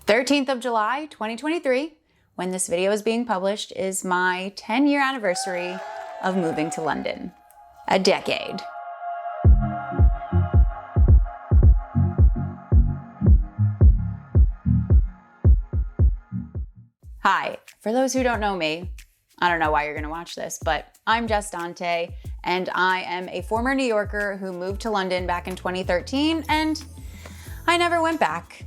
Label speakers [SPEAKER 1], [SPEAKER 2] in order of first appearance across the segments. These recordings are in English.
[SPEAKER 1] 13th of July, 2023, when this video is being published, is my 10-year anniversary of moving to London. A decade. Hi, for those who don't know me, I don't know why you're gonna watch this, but I'm Jess Dante, and I am a former New Yorker who moved to London back in 2013, and I never went back.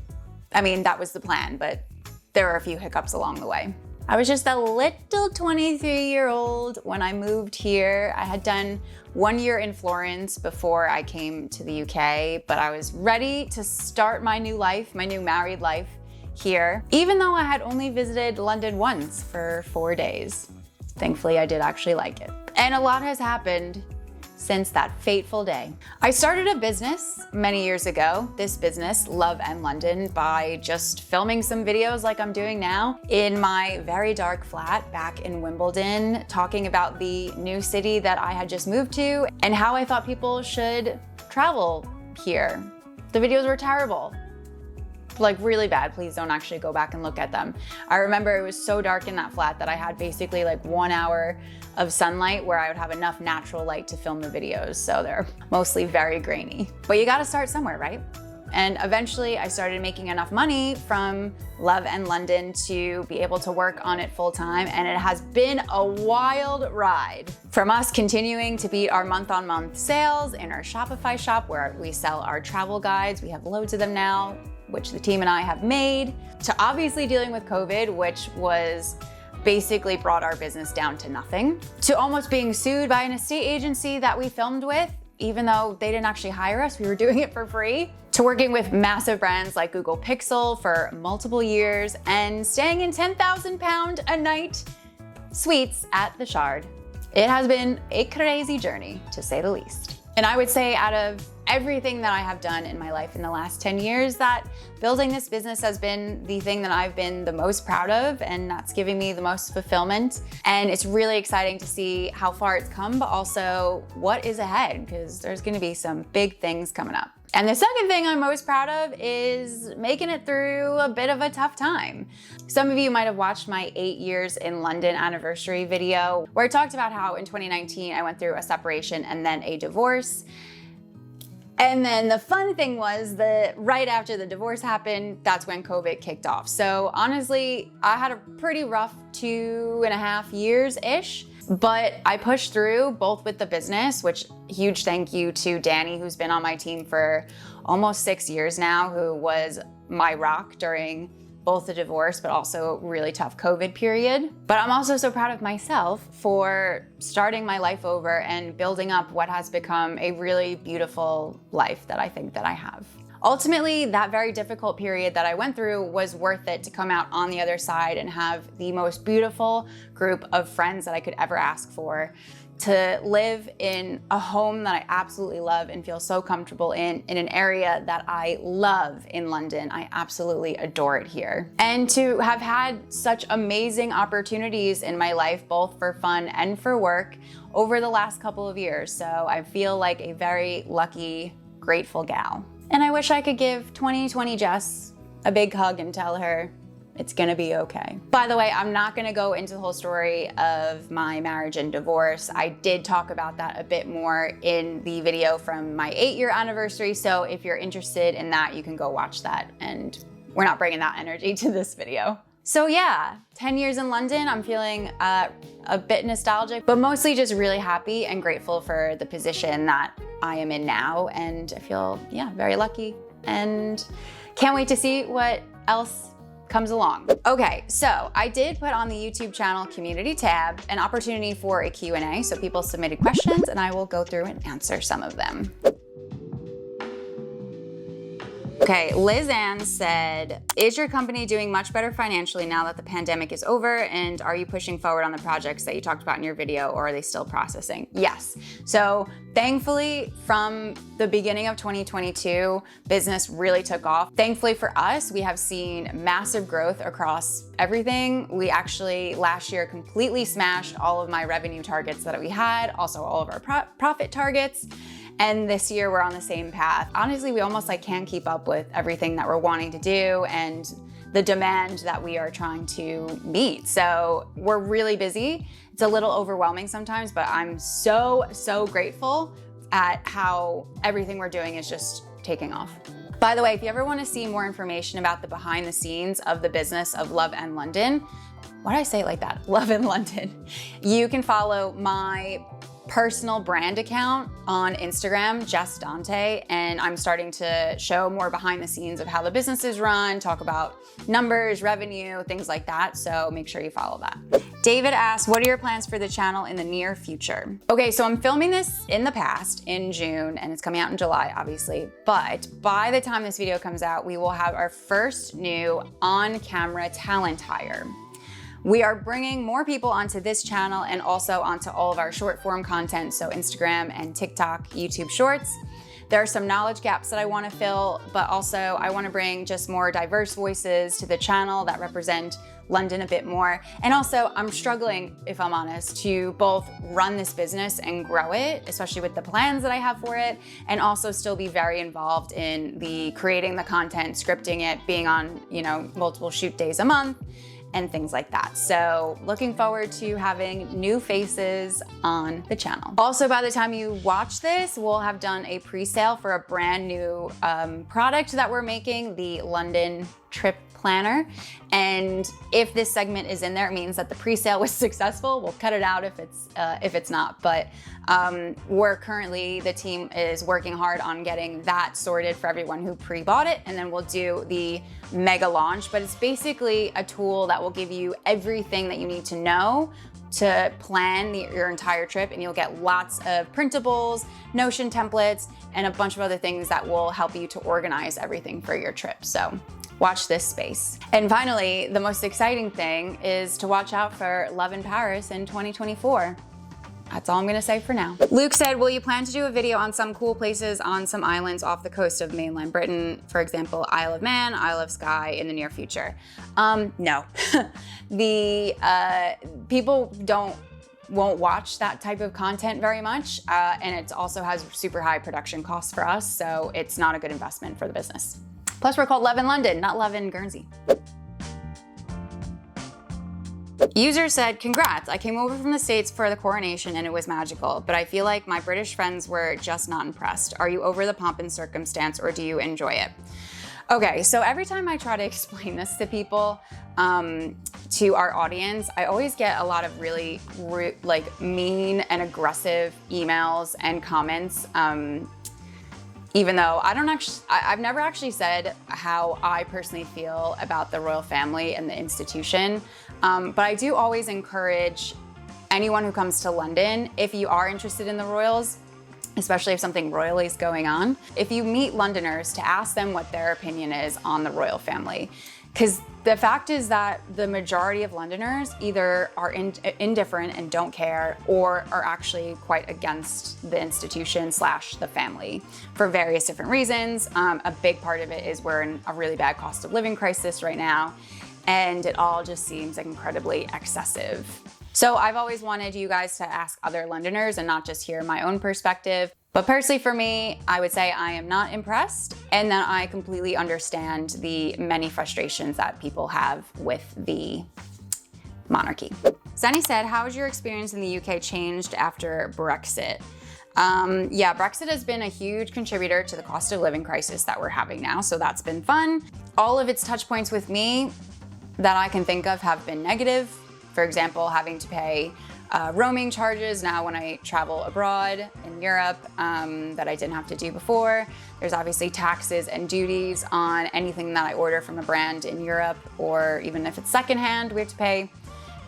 [SPEAKER 1] I mean, that was the plan, but there were a few hiccups along the way. I was just a little 23-year-old when I moved here. I had done 1 year in Florence before I came to the UK, but I was ready to start my new life, my new married life here, even though I had only visited London once for 4 days. Thankfully, I did actually like it. And a lot has happened since that fateful day. I started a business many years ago, this business, Love and London, by just filming some videos like I'm doing now in my very dark flat back in Wimbledon, talking about the new city that I had just moved to and how I thought people should travel here. The videos were terrible. Like really bad. Please don't actually go back and look at them. I remember it was so dark in that flat that I had basically like 1 hour of sunlight where I would have enough natural light to film the videos. So they're mostly very grainy. But you gotta start somewhere, right? And eventually I started making enough money from Love and London to be able to work on it full time. And it has been a wild ride. From us continuing to beat our month-on-month sales in our Shopify shop where we sell our travel guides. We have loads of them now, which the team and I have made, to obviously dealing with COVID, which was basically brought our business down to nothing, to almost being sued by an estate agency that we filmed with, even though they didn't actually hire us, we were doing it for free, to working with massive brands like Google Pixel for multiple years and staying in £10,000 a night suites at the Shard. It has been a crazy journey, to say the least. And I would say out of everything that I have done in my life in the last 10 years, that building this business has been the thing that I've been the most proud of, and that's giving me the most fulfillment. And it's really exciting to see how far it's come, but also what is ahead, because there's gonna be some big things coming up. And the second thing I'm most proud of is making it through a bit of a tough time. Some of you might have watched my 8 years in London anniversary video, where I talked about how in 2019 I went through a separation and then a divorce. And then the fun thing was that right after the divorce happened, that's when COVID kicked off. So honestly, I had a pretty rough 2.5 years-ish, but I pushed through both with the business, which huge thank you to Danny, who's been on my team for almost 6 years now, who was my rock during both the divorce, but also really tough COVID period. But I'm also so proud of myself for starting my life over and building up what has become a really beautiful life that I think that I have. Ultimately, that very difficult period that I went through was worth it to come out on the other side and have the most beautiful group of friends that I could ever ask for, to live in a home that I absolutely love and feel so comfortable in an area that I love in London. I absolutely adore it here. And to have had such amazing opportunities in my life, both for fun and for work, over the last couple of years. So I feel like a very lucky, grateful gal. And I wish I could give 2020 Jess a big hug and tell her, it's gonna be okay. By the way, I'm not gonna go into the whole story of my marriage and divorce. I did talk about that a bit more in the video from my 8-year anniversary. So if you're interested in that, you can go watch that. And we're not bringing that energy to this video. So yeah, 10 years in London, I'm feeling a bit nostalgic, but mostly just really happy and grateful for the position that I am in now. And I feel, yeah, very lucky and can't wait to see what else comes along. Okay, so I did put on the YouTube channel community tab an opportunity for a Q&A. So people submitted questions and I will go through and answer some of them. Okay, Liz Ann said, is your company doing much better financially now that the pandemic is over? And are you pushing forward on the projects that you talked about in your video, or are they still processing? Yes. So thankfully, from the beginning of 2022, business really took off. Thankfully for us, we have seen massive growth across everything. We actually last year completely smashed all of my revenue targets that we had, also all of our profit targets. And this year we're on the same path. Honestly, we almost can't keep up with everything that we're wanting to do, and the demand that we are trying to meet. So we're really busy. It's a little overwhelming sometimes, but I'm so, so grateful at how everything we're doing is just taking off. By the way, if you ever want to see more information about the behind the scenes of the business of Love and London, why did I say it like that? Love and London. You can follow my personal brand account on Instagram, Jess Dante, and I'm starting to show more behind the scenes of how the business is run, talk about numbers, revenue, things like that. So make sure you follow that. David asks, what are your plans for the channel in the near future? Okay, so I'm filming this in the past in June and it's coming out in July, obviously. But by the time this video comes out, we will have our first new on-camera talent hire. We are bringing more people onto this channel and also onto all of our short form content, so Instagram and TikTok, YouTube Shorts. There are some knowledge gaps that I want to fill, but also I want to bring just more diverse voices to the channel that represent London a bit more. And also I'm struggling, if I'm honest, to both run this business and grow it, especially with the plans that I have for it, and also still be very involved in the creating the content, scripting it, being on, multiple shoot days a month, and things like that. So looking forward to having new faces on the channel. Also, by the time you watch this, we'll have done a pre-sale for a brand new product that we're making, the London Trip Planner. And if this segment is in there, it means that the pre-sale was successful. We'll cut it out if it's not, but we're currently, the team is working hard on getting that sorted for everyone who pre-bought it, and then we'll do the mega launch. But it's basically a tool that will give you everything that you need to know to plan your entire trip, and you'll get lots of printables, Notion templates, and a bunch of other things that will help you to organize everything for your trip. So watch this space. And finally, the most exciting thing is to watch out for Love in Paris in 2024. That's all I'm gonna say for now. Luke said, will you plan to do a video on some cool places on some islands off the coast of mainland Britain? For example, Isle of Man, Isle of Skye in the near future? No. People won't watch that type of content very much. And it also has super high production costs for us. So it's not a good investment for the business. Plus we're called Love in London, not Love in Guernsey. User said, congrats, I came over from the States for the coronation and it was magical, but I feel like my British friends were just not impressed. Are you over the pomp and circumstance or do you enjoy it? Okay, so every time I try to explain this to people, to our audience, I always get a lot of really mean and aggressive emails and comments. Even though I've never actually said how I personally feel about the royal family and the institution, but I do always encourage anyone who comes to London, if you are interested in the royals, especially if something royally is going on, if you meet Londoners, to ask them what their opinion is on the royal family. Because the fact is that the majority of Londoners either are indifferent and don't care, or are actually quite against the institution / the family for various different reasons. A big part of it is we're in a really bad cost of living crisis right now, and it all just seems like incredibly excessive. So I've always wanted you guys to ask other Londoners and not just hear my own perspective. But personally for me, I would say I am not impressed, and that I completely understand the many frustrations that people have with the monarchy. Sunny said, how has your experience in the UK changed after Brexit? Yeah, Brexit has been a huge contributor to the cost of living crisis that we're having now, so that's been fun. All of its touch points with me that I can think of have been negative. For example, having to pay roaming charges now when I travel abroad in Europe that I didn't have to do before. There's obviously taxes and duties on anything that I order from a brand in Europe, or even if it's secondhand, we have to pay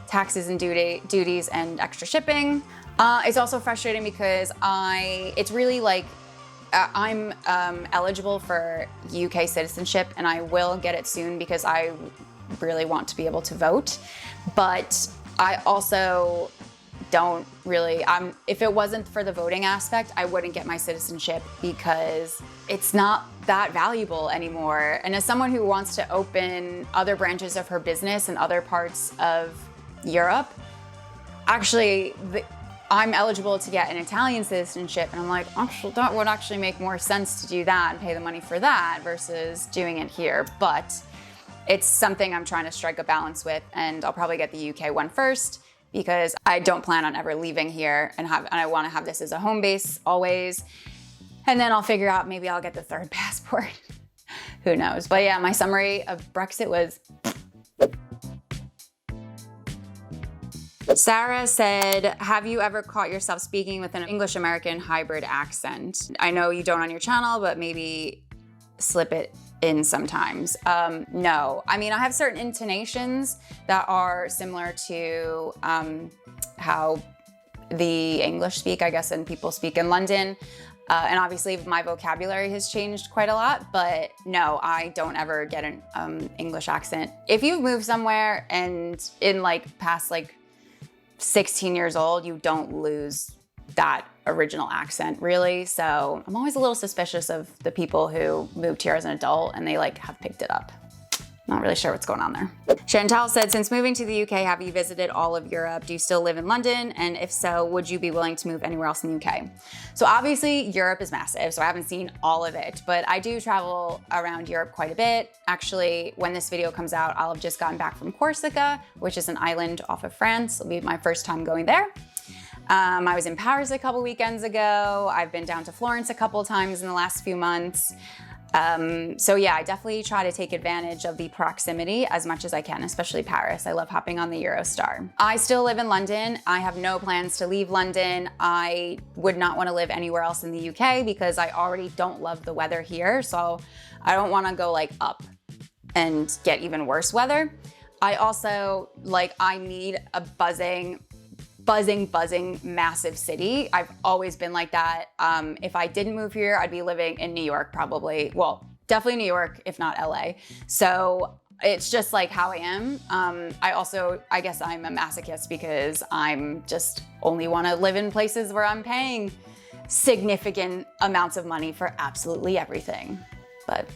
[SPEAKER 1] taxes and duties and extra shipping. It's also frustrating because it's really like I'm eligible for UK citizenship, and I will get it soon because I really want to be able to vote. But I also don't really, if it wasn't for the voting aspect, I wouldn't get my citizenship because it's not that valuable anymore. And as someone who wants to open other branches of her business in other parts of Europe, actually, I'm eligible to get an Italian citizenship, and I'm like, actually, that would actually make more sense to do that and pay the money for that versus doing it here. But it's something I'm trying to strike a balance with, and I'll probably get the UK one first because I don't plan on ever leaving here, and I want to have this as a home base always. And then I'll figure out, maybe I'll get the third passport. Who knows? But yeah, my summary of Brexit was... Sarah said, have you ever caught yourself speaking with an English-American hybrid accent? I know you don't on your channel, but maybe slip it in sometimes. No, I mean, I have certain intonations that are similar to how the English speak, I guess, and people speak in London. And obviously my vocabulary has changed quite a lot, but no, I don't ever get an English accent. If you've moved somewhere and in like past like 16 years old, you don't lose that original accent really. So I'm always a little suspicious of the people who moved here as an adult and they like have picked it up. Not really sure what's going on there. Chantal said, since moving to the UK, have you visited all of Europe? Do you still live in London? And if so, would you be willing to move anywhere else in the UK? So obviously Europe is massive, so I haven't seen all of it, but I do travel around Europe quite a bit. Actually, when this video comes out, I'll have just gotten back from Corsica, which is an island off of France. It'll be my first time going there. I was in Paris a couple weekends ago. I've been down to Florence a couple times in the last few months. So yeah, I definitely try to take advantage of the proximity as much as I can, especially Paris. I love hopping on the Eurostar. I still live in London. I have no plans to leave London. I would not want to live anywhere else in the UK because I already don't love the weather here. So I don't want to go like up and get even worse weather. I also I need a buzzing, massive city. I've always been like that. If I didn't move here, I'd be living in New York probably. Well, definitely New York, if not LA. So it's just like how I am. I guess I'm a masochist because I'm just only want to live in places where I'm paying significant amounts of money for absolutely everything. But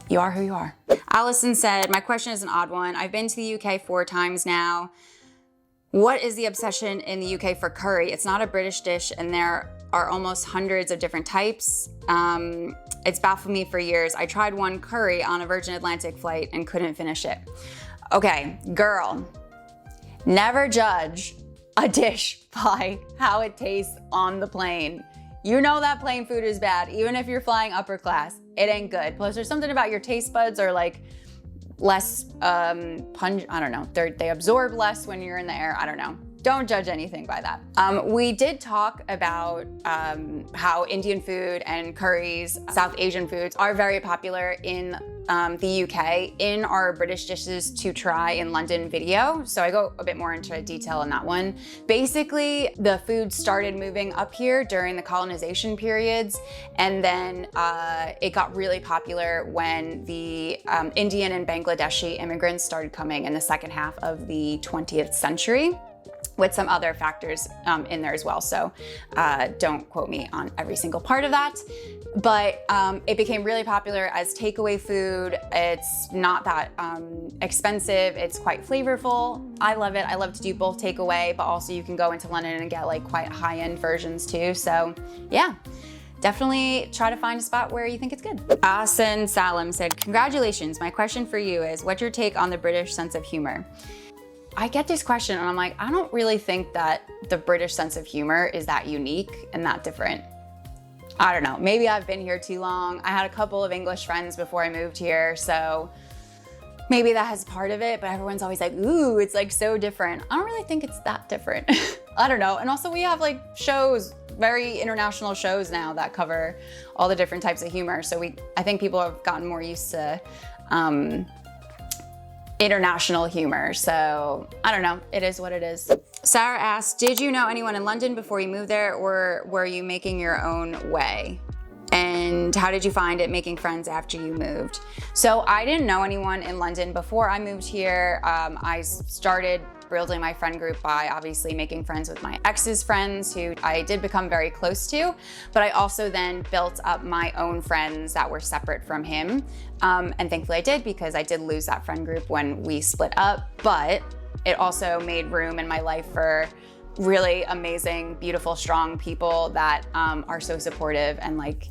[SPEAKER 1] you are who you are. Allison said, my question is an odd one. I've been to the UK 4 times now. What is the obsession in the UK for curry? It's not a British dish and there are almost hundreds of different types. It's baffled me for years. I tried one curry on a Virgin Atlantic flight and couldn't finish it. Okay, girl, never judge a dish by how it tastes on the plane. You know that plane food is bad, even if you're flying upper class, it ain't good. Plus there's something about your taste buds are like less pungent, I don't know, they absorb less when you're in the air, I don't know. Don't judge anything by that. We did talk about how Indian food and curries, South Asian foods are very popular in the UK in our British dishes to try in London video. So I go a bit more into detail on that one. Basically, the food started moving up here during the colonization periods. And then it got really popular when the Indian and Bangladeshi immigrants started coming in the second half of the 20th century. With some other factors in there as well. So don't quote me on every single part of that. But it became really popular as takeaway food. It's not that expensive. It's quite flavorful. I love it. I love to do both takeaway, but also you can go into London and get like quite high-end versions too. So yeah. Definitely try to find a spot where you think it's good. Asen Salam said, congratulations. My question for you is, what's your take on the British sense of humor? I get this question and I'm like, I don't really think that the British sense of humor is that unique and that different. I don't know, maybe I've been here too long. I had a couple of English friends before I moved here, so maybe that has part of it, but everyone's always like, ooh, it's like so different. I don't really think it's that different. I don't know. And also we have like shows, very international shows now that cover all the different types of humor. So I think people have gotten more used to international humor. So I don't know, it is what it is. Sarah asked, did you know anyone in London before you moved there, or were you making your own way? And how did you find it making friends after you moved? So I didn't know anyone in London before I moved here. I started building my friend group by obviously making friends with my ex's friends who I did become very close to, but I also then built up my own friends that were separate from him. And thankfully I did, because I did lose that friend group when we split up, but it also made room in my life for really amazing, beautiful, strong people that are so supportive, and like,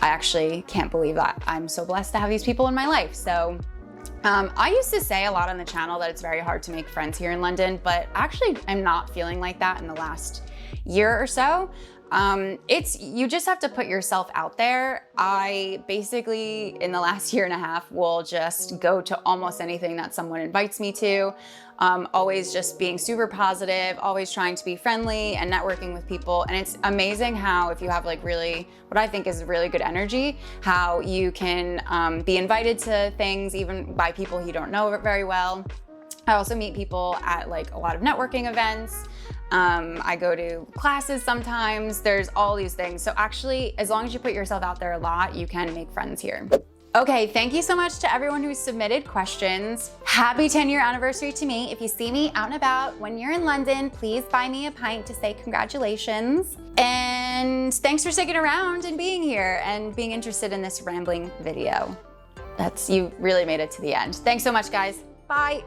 [SPEAKER 1] I actually can't believe that I'm so blessed to have these people in my life. So I used to say a lot on the channel that it's very hard to make friends here in London, but actually I'm not feeling like that in the last year or so. You just have to put yourself out there. I basically, in the last year and a half, will just go to almost anything that someone invites me to. Always just being super positive, always trying to be friendly and networking with people. And it's amazing how if you have like really, what I think is really good energy, how you can be invited to things even by people you don't know very well. I also meet people at like a lot of networking events. I go to classes sometimes. There's all these things. So actually, as long as you put yourself out there a lot, you can make friends here. Okay, thank you so much to everyone who submitted questions. Happy 10-year anniversary to me. If you see me out and about when you're in London, please buy me a pint to say congratulations. And thanks for sticking around and being here and being interested in this rambling video. You really made it to the end. Thanks so much, guys. Bye.